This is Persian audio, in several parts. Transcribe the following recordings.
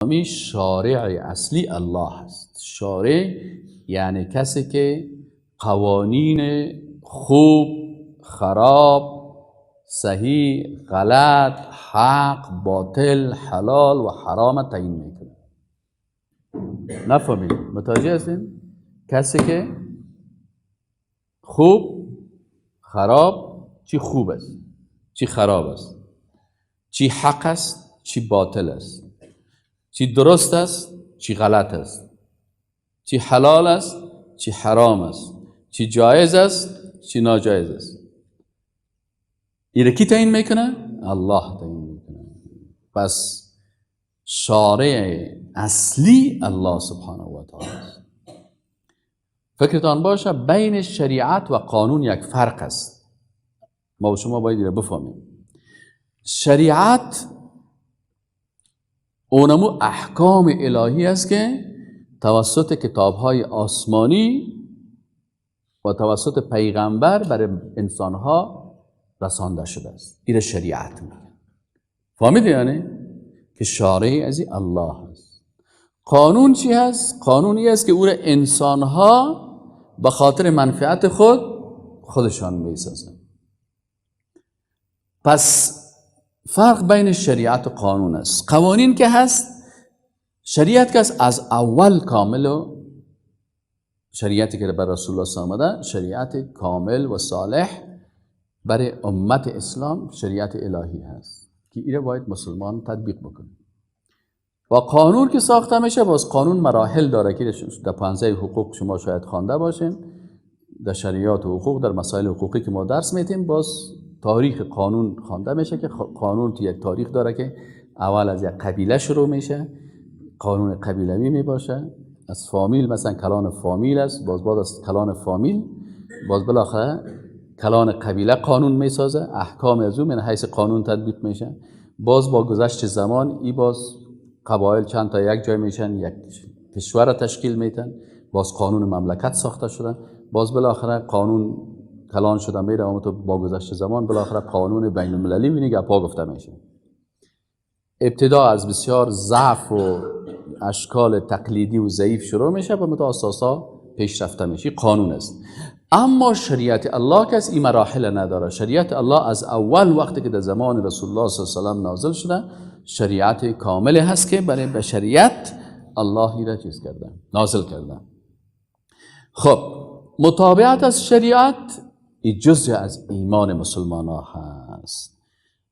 اسلامی شارع اصلی الله است. شارع یعنی کسی که قوانین خوب، خراب، صحیح، غلط، حق، باطل، حلال و حرام تعیین میکنه. نفهمید؟ متوجه هستین؟ کسی که خوب، خراب، چی خوب است، چی خراب است، چی حق است، چی باطل است، چی درست است، چی غلط است، چی حلال است، چی حرام است، چی جایز است، چی ناجایز است. این کی تعیین میکنه؟ الله تعیین میکنه. پس شارع اصلی الله سبحانه و تعالی است. فکرتان باشه بین شریعت و قانون یک فرق است. ما و شما باید اینو بفهمیم. شریعت اونمو احکام الهی است که توسط کتاب‌های آسمانی و توسط پیغمبر برای انسان‌ها رسانده شده است. این شریعت میگه. فهمیدی یعنی که شارع از الله است. قانون چی هست؟ قانونی است که او را انسان‌ها به خاطر منفعت خودشان میسازن. پس فرق بین شریعت و قانون است. قوانین که هست، شریعت که هست از اول کامل و شریعتی که بر رسول الله صلی الله علیه و آله شریعت کامل و صالح برای امت اسلام شریعت الهی هست که این باید مسلمان تطبیق بکنه. و قانون که ساخته میشه باز قانون مراحل داره که در 15 حقوق شما شاید خوانده باشین، در شریعت و حقوق، در مسائل حقوقی که ما درس میتیم باز تاریخ قانون خوانده میشه که قانون تو یک تاریخ داره که اول از یک قبیله شروع میشه، قانون قبیلوی میباشه، از فامیل مثلا کلان فامیل است، باز بعد از کلان فامیل باز بالاخره کلان قبیله قانون میسازه، احکام از اون من حیث قانون تطبیق میشه. باز با گذشت زمان ای باز قبایل چند تا یک جای میشن، یک کشور تشکیل میتن، باز قانون مملکت ساخته شدن، باز بالاخره قانون کلان شده میره اما تو با گذشت زمان بالاخره قانون بین المللی میگه پا گفته میشه. ابتدا از بسیار ضعف و اشکال تقلیدی و ضعیف شروع میشه و متى اساسا پیش رفته میشه. قانون است. اما شریعت الله کس این مراحل نداره. شریعت الله از اول وقتی که در زمان رسول الله صلی الله علیه و نازل شده شریعت کامل هست که برای بشریت الله را چیز کرده، نازل کرده. خب متابعت از شریعت این جزء از ایمان مسلمان ها هست.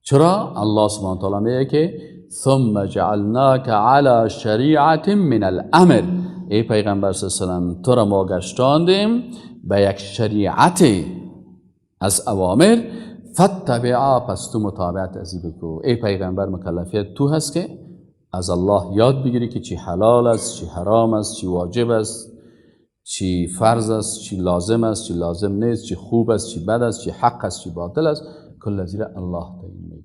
چرا؟ الله سبحانه و تعالی میگه که ثم جعلناک علی شریعت من الامر. ای پیغمبر صلی الله علیه و سلم تو را ما گشتاندیم به یک شریعت از اوامر، فتبعا پس تو متابعت از این بکو. ای پیغمبر مکلفیت تو هست که از الله یاد بگیری که چی حلال است، چی حرام است، چی واجب است، چی فرض است، چی لازم است، چی لازم نیست، چی خوب است، چی بد است، چی حق است، چی باطل است. کل از الله تعیین